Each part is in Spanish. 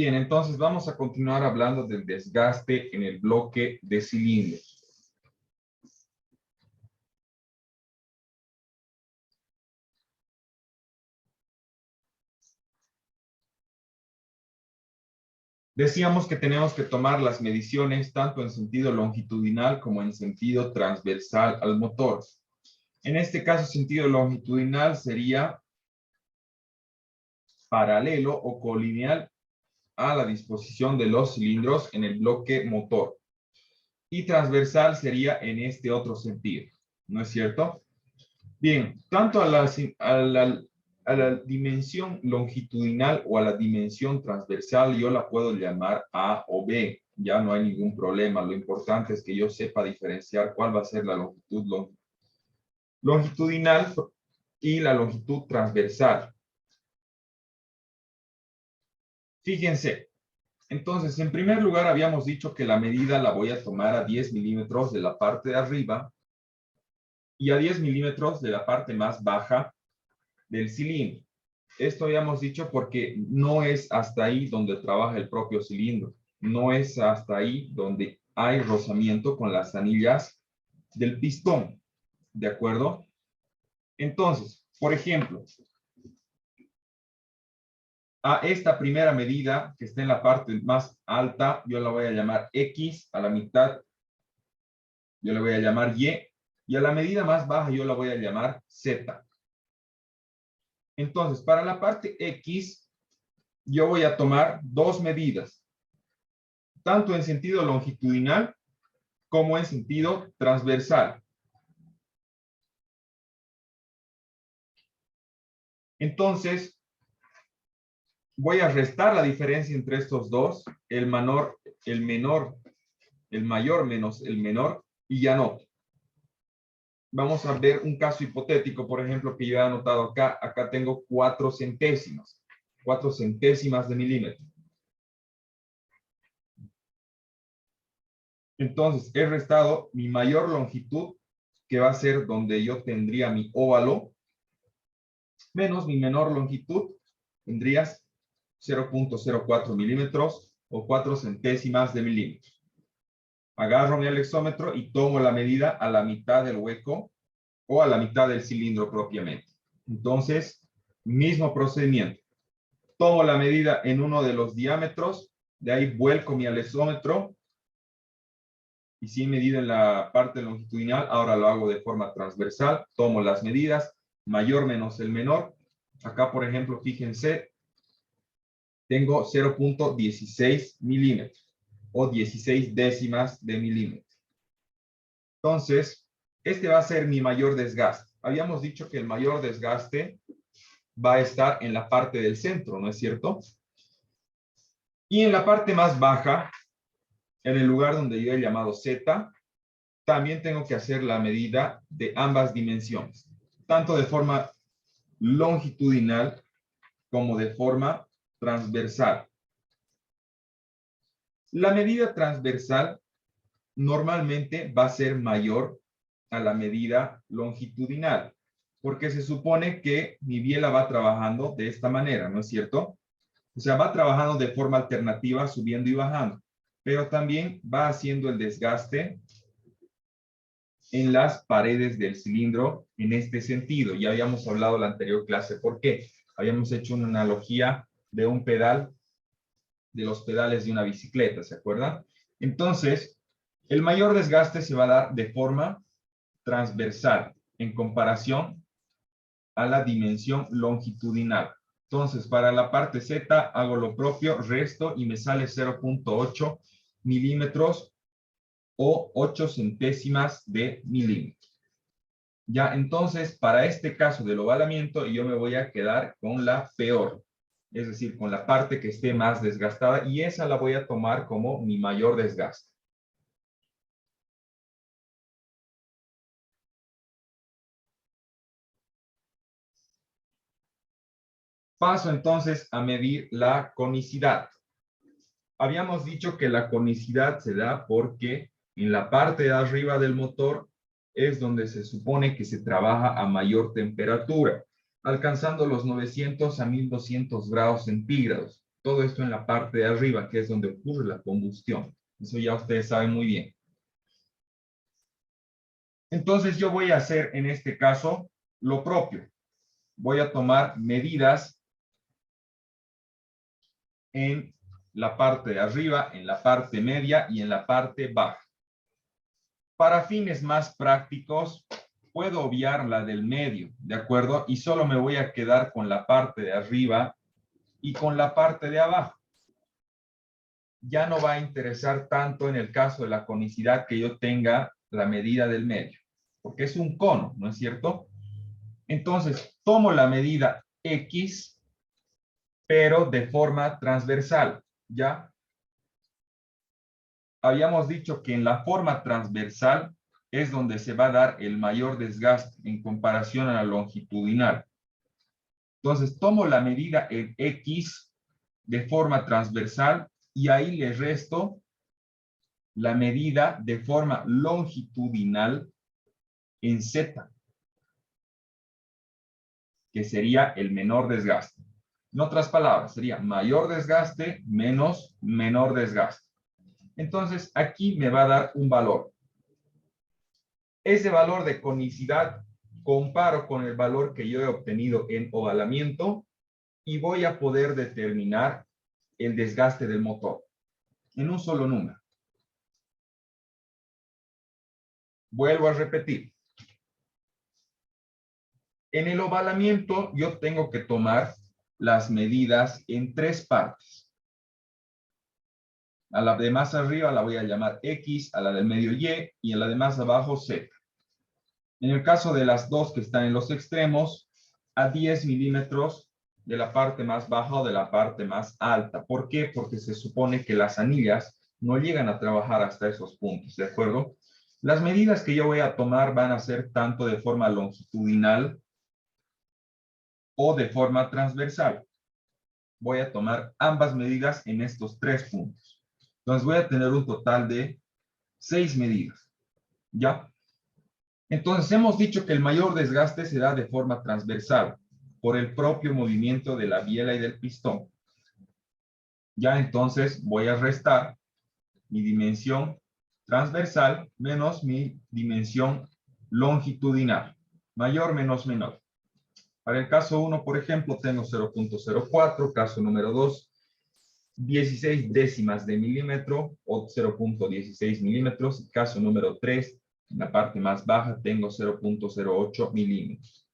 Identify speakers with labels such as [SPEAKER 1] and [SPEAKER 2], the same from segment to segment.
[SPEAKER 1] Bien, entonces vamos a continuar hablando del desgaste en el bloque de cilindros. Decíamos que tenemos que tomar las mediciones tanto en sentido longitudinal como en sentido transversal al motor. En este caso, sentido longitudinal sería paralelo o colineal a la disposición de los cilindros en el bloque motor. Y transversal sería en este otro sentido, ¿no es cierto? Bien, tanto a la dimensión longitudinal o a la dimensión transversal, yo la puedo llamar A o B. Ya no hay ningún problema. Lo importante es que yo sepa diferenciar cuál va a ser la longitud longitudinal y la longitud transversal. Fíjense. Entonces, en primer lugar, habíamos dicho que la medida la voy a tomar a 10 milímetros de la parte de arriba y a 10 milímetros de la parte más baja del cilindro. Esto habíamos dicho porque no es hasta ahí donde trabaja el propio cilindro. No es hasta ahí donde hay rozamiento con las anillas del pistón. ¿De acuerdo? Entonces, por ejemplo, a esta primera medida que está en la parte más alta, yo la voy a llamar X, a la mitad yo la voy a llamar y a la medida más baja yo la voy a llamar Z. Entonces, para la parte X, yo voy a tomar dos medidas, tanto en sentido longitudinal como en sentido transversal. Entonces, voy a restar la diferencia entre estos dos, el mayor menos el menor, y ya no. Vamos a ver un caso hipotético, por ejemplo, que yo he anotado acá. Acá tengo 4 centésimas. 4 centésimas de milímetro. Entonces, he restado mi mayor longitud, que va a ser donde yo tendría mi óvalo, menos mi menor longitud, tendrías 0.04 milímetros o 4 centésimas de milímetro. Agarro mi alexómetro y tomo la medida a la mitad del hueco o a la mitad del cilindro propiamente. Entonces, mismo procedimiento. Tomo la medida en uno de los diámetros, de ahí vuelco mi alexómetro y si he medido en la parte longitudinal, ahora lo hago de forma transversal, tomo las medidas, mayor menos el menor. Acá, por ejemplo, fíjense, tengo 0.16 milímetros o 16 décimas de milímetro. Entonces, este va a ser mi mayor desgaste. Habíamos dicho que el mayor desgaste va a estar en la parte del centro, ¿no es cierto? Y en la parte más baja, en el lugar donde yo he llamado Z, también tengo que hacer la medida de ambas dimensiones, tanto de forma longitudinal como de forma transversal. La medida transversal normalmente va a ser mayor a la medida longitudinal, porque se supone que mi biela va trabajando de esta manera, ¿no es cierto? O sea, va trabajando de forma alternativa, subiendo y bajando, pero también va haciendo el desgaste en las paredes del cilindro en este sentido. Ya habíamos hablado en la anterior clase. ¿Por qué? Habíamos hecho una analogía de un pedal, de los pedales de una bicicleta, ¿se acuerdan? Entonces, el mayor desgaste se va a dar de forma transversal en comparación a la dimensión longitudinal. Entonces, para la parte Z hago lo propio, resto y me sale 0.8 milímetros o 8 centésimas de milímetro. Ya, entonces, para este caso del ovalamiento, yo me voy a quedar con la peor, es decir, con la parte que esté más desgastada, y esa la voy a tomar como mi mayor desgaste. Paso entonces a medir la conicidad. Habíamos dicho que la conicidad se da porque en la parte de arriba del motor es donde se supone que se trabaja a mayor temperatura, alcanzando los 900 a 1200 grados centígrados. Todo esto en la parte de arriba, que es donde ocurre la combustión. Eso ya ustedes saben muy bien. Entonces yo voy a hacer en este caso lo propio. Voy a tomar medidas en la parte de arriba, en la parte media y en la parte baja. Para fines más prácticos, puedo obviar la del medio, ¿de acuerdo? Y solo me voy a quedar con la parte de arriba y con la parte de abajo. Ya no va a interesar tanto en el caso de la conicidad que yo tenga la medida del medio, porque es un cono, ¿no es cierto? Entonces, tomo la medida X, pero de forma transversal, ¿ya? Habíamos dicho que en la forma transversal es donde se va a dar el mayor desgaste en comparación a la longitudinal. Entonces, tomo la medida en X de forma transversal y ahí le resto la medida de forma longitudinal en Z, que sería el menor desgaste. En otras palabras, sería mayor desgaste menos menor desgaste. Entonces, aquí me va a dar un valor. Ese valor de conicidad comparo con el valor que yo he obtenido en ovalamiento y voy a poder determinar el desgaste del motor en un solo número. Vuelvo a repetir. En el ovalamiento yo tengo que tomar las medidas en tres partes. A la de más arriba la voy a llamar X, a la del medio y a la de más abajo Z. En el caso de las dos que están en los extremos, a 10 milímetros de la parte más baja o de la parte más alta. ¿Por qué? Porque se supone que las anillas no llegan a trabajar hasta esos puntos, ¿de acuerdo? Las medidas que yo voy a tomar van a ser tanto de forma longitudinal o de forma transversal. Voy a tomar ambas medidas en estos tres puntos. Entonces voy a tener un total de 6 medidas. ¿Ya? Entonces hemos dicho que el mayor desgaste se da de forma transversal por el propio movimiento de la biela y del pistón. Ya entonces voy a restar mi dimensión transversal menos mi dimensión longitudinal. Mayor menos menor. Para el caso 1, por ejemplo, tengo 0.04, caso número 2, 16 décimas de milímetro o 0.16 milímetros. Caso número 3, en la parte más baja tengo 0.08 milímetros.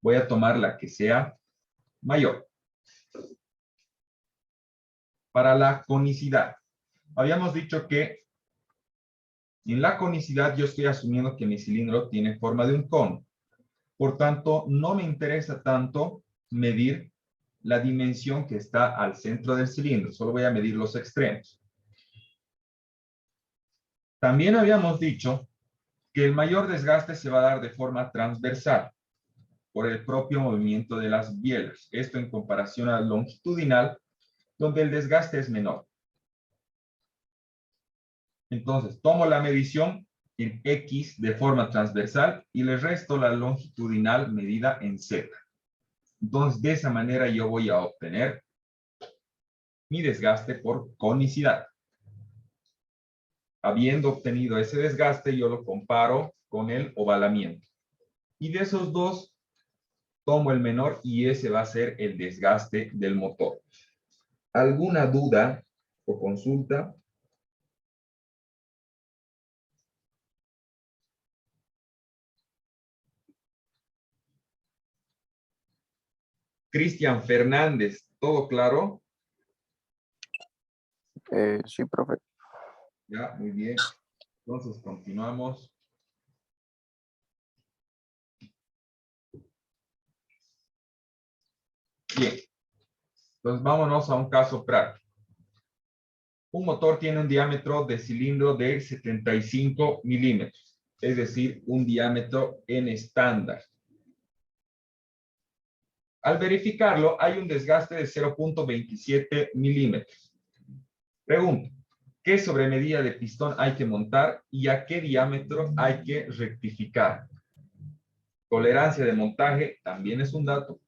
[SPEAKER 1] Voy a tomar la que sea mayor. Para la conicidad, habíamos dicho que en la conicidad yo estoy asumiendo que mi cilindro tiene forma de un cono. Por tanto, no me interesa tanto medir la dimensión que está al centro del cilindro. Solo voy a medir los extremos. También habíamos dicho que el mayor desgaste se va a dar de forma transversal por el propio movimiento de las bielas. Esto en comparación al longitudinal, donde el desgaste es menor. Entonces, tomo la medición en X de forma transversal y le resto la longitudinal medida en Z. Entonces, de esa manera yo voy a obtener mi desgaste por conicidad. Habiendo obtenido ese desgaste, yo lo comparo con el ovalamiento. Y de esos dos, tomo el menor y ese va a ser el desgaste del motor. ¿Alguna duda o consulta? Cristian Fernández, ¿todo claro?
[SPEAKER 2] Sí, profe.
[SPEAKER 1] Ya, muy bien. Entonces, continuamos. Bien. Entonces, vámonos a un caso práctico. Un motor tiene un diámetro de cilindro de 75 milímetros, es decir, un diámetro en estándar. Al verificarlo, hay un desgaste de 0.27 milímetros. Pregunto, ¿qué sobremedida de pistón hay que montar y a qué diámetro hay que rectificar? Tolerancia de montaje también es un dato,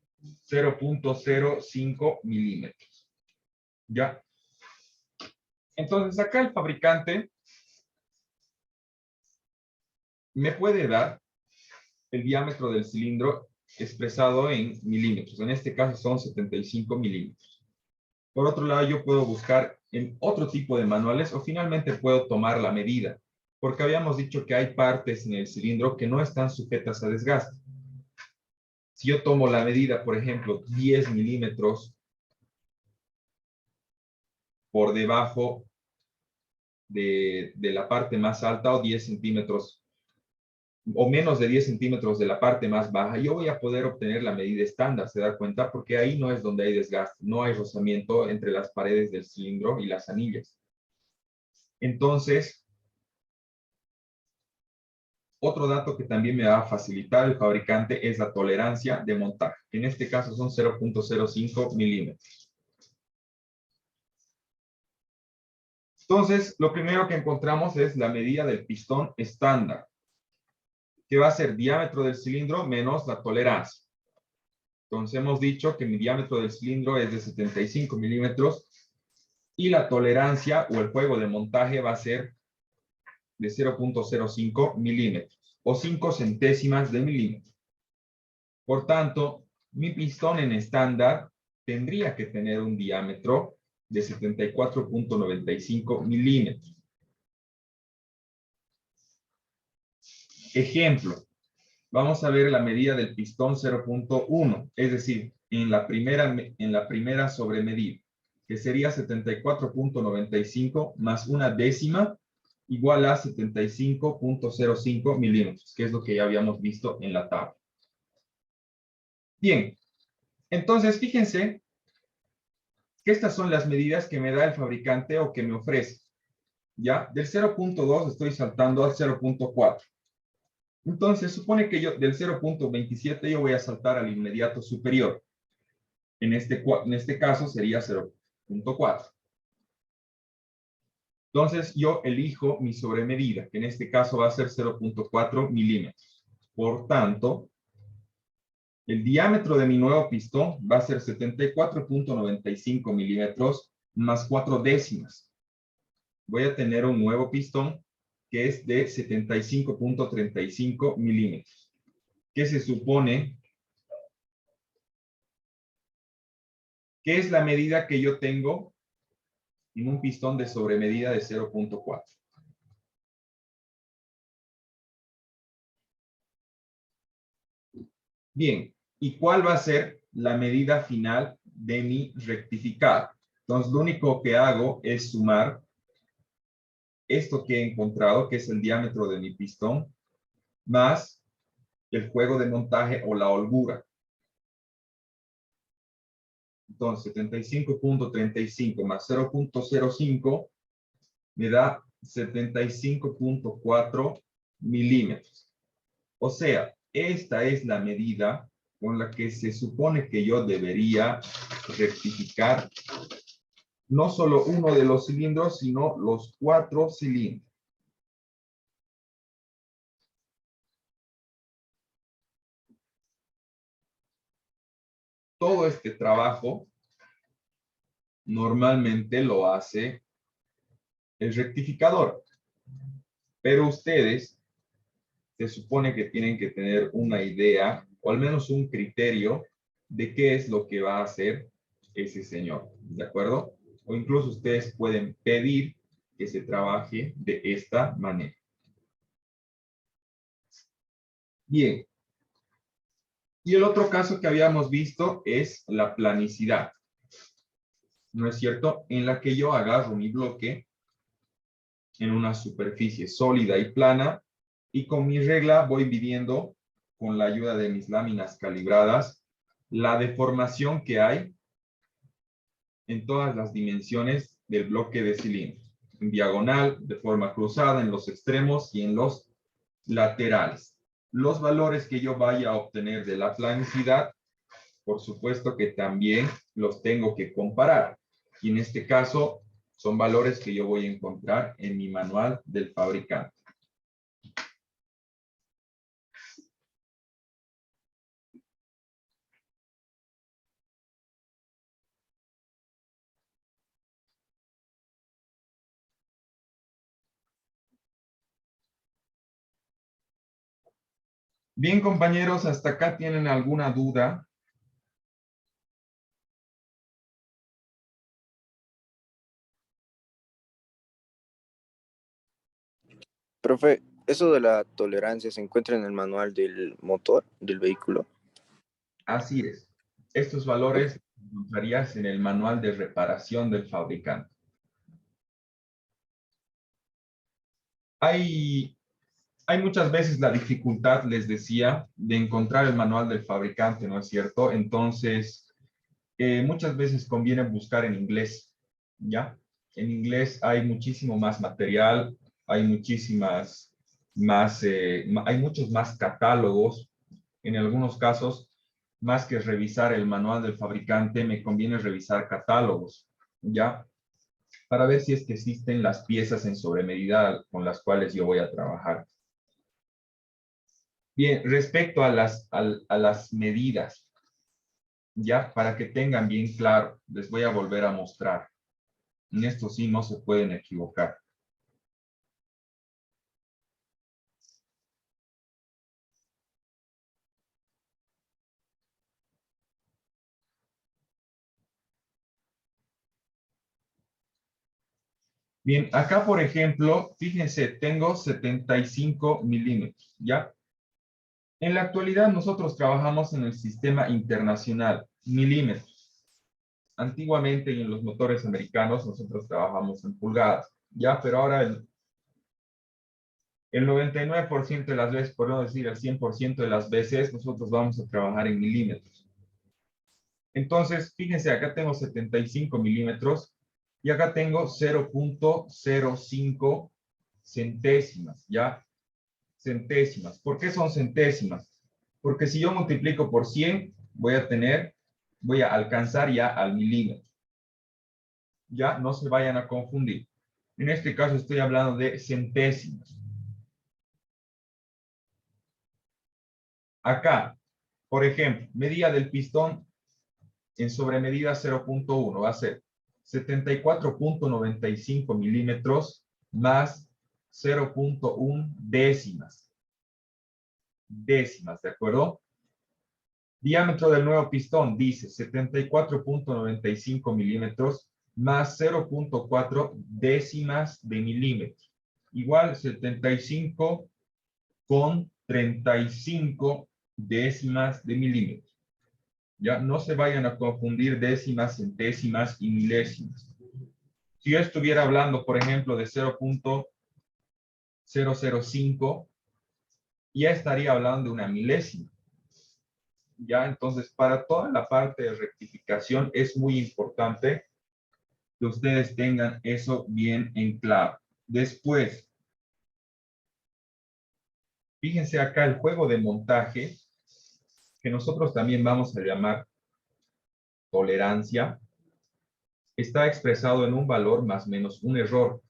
[SPEAKER 1] 0.05 milímetros. ¿Ya? Entonces, acá el fabricante me puede dar el diámetro del cilindro expresado en milímetros. En este caso son 75 milímetros. Por otro lado, yo puedo buscar en otro tipo de manuales o finalmente puedo tomar la medida, porque habíamos dicho que hay partes en el cilindro que no están sujetas a desgaste. Si yo tomo la medida, por ejemplo, 10 milímetros por debajo de la parte más alta o 10 centímetros o menos de 10 centímetros de la parte más baja, yo voy a poder obtener la medida estándar, ¿se da cuenta? Porque ahí no es donde hay desgaste, no hay rozamiento entre las paredes del cilindro y las anillas. Entonces, otro dato que también me va a facilitar el fabricante es la tolerancia de montaje, que en este caso son 0.05 milímetros. Entonces, lo primero que encontramos es la medida del pistón estándar, que va a ser diámetro del cilindro menos la tolerancia. Entonces hemos dicho que mi diámetro del cilindro es de 75 milímetros y la tolerancia o el juego de montaje va a ser de 0.05 milímetros o 5 centésimas de milímetro. Por tanto, mi pistón en estándar tendría que tener un diámetro de 74.95 milímetros. Ejemplo, vamos a ver la medida del pistón 0.1, es decir, en la primera sobremedida, que sería 74.95 más una décima igual a 75.05 milímetros, que es lo que ya habíamos visto en la tabla. Bien, entonces fíjense que estas son las medidas que me da el fabricante o que me ofrece. Ya, del 0.2 estoy saltando al 0.4. Entonces, supone que yo del 0.27 yo voy a saltar al inmediato superior. En este caso sería 0.4. Entonces, yo elijo mi sobremedida, que en este caso va a ser 0.4 milímetros. Por tanto, el diámetro de mi nuevo pistón va a ser 74.95 milímetros más 4 décimas. Voy a tener un nuevo pistón que es de 75.35 milímetros, que se supone que es la medida que yo tengo en un pistón de sobremedida de 0.4. Bien, ¿y cuál va a ser la medida final de mi rectificado? Entonces, lo único que hago es sumar esto que he encontrado, que es el diámetro de mi pistón, más el juego de montaje o la holgura. Entonces, 75.35 más 0.05 me da 75.4 milímetros. O sea, esta es la medida con la que se supone que yo debería rectificar no solo uno de los cilindros, sino los 4 cilindros. Todo este trabajo normalmente lo hace el rectificador, pero ustedes se supone que tienen que tener una idea o al menos un criterio de qué es lo que va a hacer ese señor, ¿de acuerdo? O incluso ustedes pueden pedir que se trabaje de esta manera. Bien. Y el otro caso que habíamos visto es la planicidad, ¿no es cierto? En la que yo agarro mi bloque en una superficie sólida y plana y con mi regla voy midiendo con la ayuda de mis láminas calibradas la deformación que hay en todas las dimensiones del bloque de cilindro, en diagonal, de forma cruzada, en los extremos y en los laterales. Los valores que yo vaya a obtener de la planicidad, por supuesto que también los tengo que comparar. Y en este caso, son valores que yo voy a encontrar en mi manual del fabricante. Bien, compañeros, ¿hasta acá tienen alguna duda?
[SPEAKER 2] Profe, eso de la tolerancia se encuentra en el manual del motor del vehículo.
[SPEAKER 1] Así es. Estos valores los encontrarías en el manual de reparación del fabricante. Hay muchas veces la dificultad, les decía, de encontrar el manual del fabricante, ¿no es cierto? Entonces, muchas veces conviene buscar en inglés, ¿ya? En inglés hay muchísimo más material, hay muchísimas más, hay muchos más catálogos. En algunos casos, más que revisar el manual del fabricante, me conviene revisar catálogos, ¿ya? Para ver si es que existen las piezas en sobremedida con las cuales yo voy a trabajar. Bien, respecto a las medidas, ya para que tengan bien claro, les voy a volver a mostrar. En esto sí no se pueden equivocar. Bien, acá por ejemplo, fíjense, tengo 75 milímetros, ¿ya? En la actualidad nosotros trabajamos en el sistema internacional, milímetros. Antiguamente y en los motores americanos nosotros trabajamos en pulgadas, ¿ya? Pero ahora el 99% de las veces, por no decir el 100% de las veces, nosotros vamos a trabajar en milímetros. Entonces, fíjense, acá tengo 75 milímetros y acá tengo 0.05 centésimas, ¿ya? Centésimas. ¿Por qué son centésimas? Porque si yo multiplico por 100, voy a alcanzar ya al milímetro. Ya, no se vayan a confundir. En este caso estoy hablando de centésimas. Acá, por ejemplo, medida del pistón en sobremedida 0.1 va a ser 74.95 milímetros más 0.1 décimas. Décimas, ¿de acuerdo? Diámetro del nuevo pistón dice 74.95 milímetros más 0.4 décimas de milímetro. Igual 75,35 décimas de milímetro. Ya no se vayan a confundir décimas, centésimas y milésimas. Si yo estuviera hablando, por ejemplo, de 0.005, ya estaría hablando de una milésima. Ya, entonces, para toda la parte de rectificación es muy importante que ustedes tengan eso bien en claro. Después, fíjense acá el juego de montaje, que nosotros también vamos a llamar tolerancia, está expresado en un valor más o menos un error,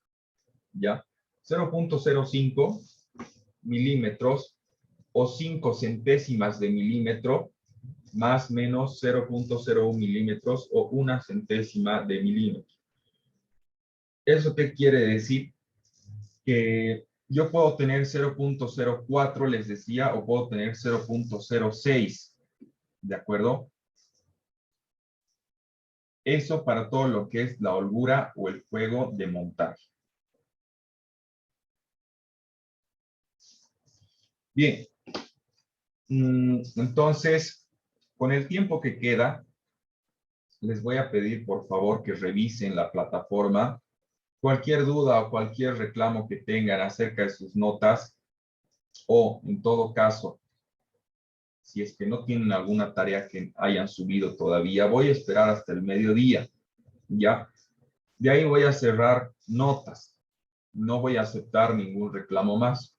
[SPEAKER 1] ¿ya? 0.05 milímetros o 5 centésimas de milímetro más menos 0.01 milímetros o una centésima de milímetro. ¿Eso qué quiere decir? Que yo puedo tener 0.04, les decía, o puedo tener 0.06, ¿de acuerdo? Eso para todo lo que es la holgura o el juego de montaje. Bien, entonces, con el tiempo que queda, les voy a pedir por favor que revisen la plataforma. Cualquier duda o cualquier reclamo que tengan acerca de sus notas o en todo caso, si es que no tienen alguna tarea que hayan subido todavía, voy a esperar hasta el mediodía, ¿ya? De ahí voy a cerrar notas. No voy a aceptar ningún reclamo más.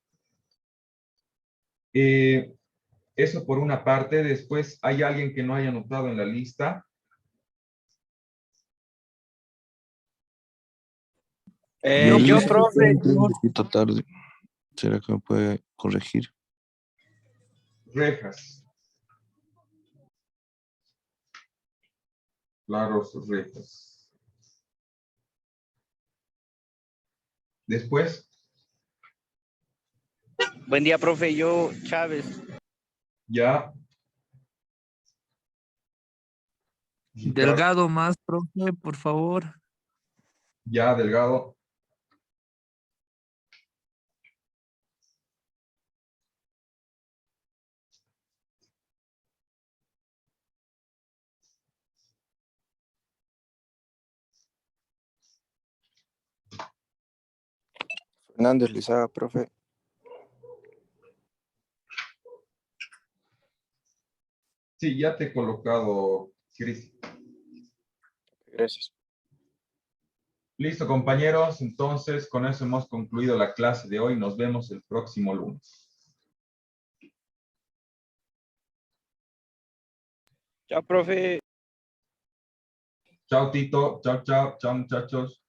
[SPEAKER 1] Eso por una parte. Después, ¿hay alguien que no haya anotado en la lista?
[SPEAKER 2] Yo, profe,
[SPEAKER 3] Un poquito tarde. ¿Será que me puede corregir?
[SPEAKER 1] Rejas. Claros, rejas. Después,
[SPEAKER 4] Buen día, profe. Yo, Chávez.
[SPEAKER 1] Ya.
[SPEAKER 4] Delgado más, profe, por favor.
[SPEAKER 1] Ya, Delgado.
[SPEAKER 2] Fernández Lizaga, profe.
[SPEAKER 1] Sí, ya te he colocado, Cris.
[SPEAKER 2] Gracias.
[SPEAKER 1] Listo, compañeros. Entonces, con eso hemos concluido la clase de hoy. Nos vemos el próximo lunes.
[SPEAKER 2] Chao, profe.
[SPEAKER 1] Chao, Tito. Chao, chao. Chao, muchachos.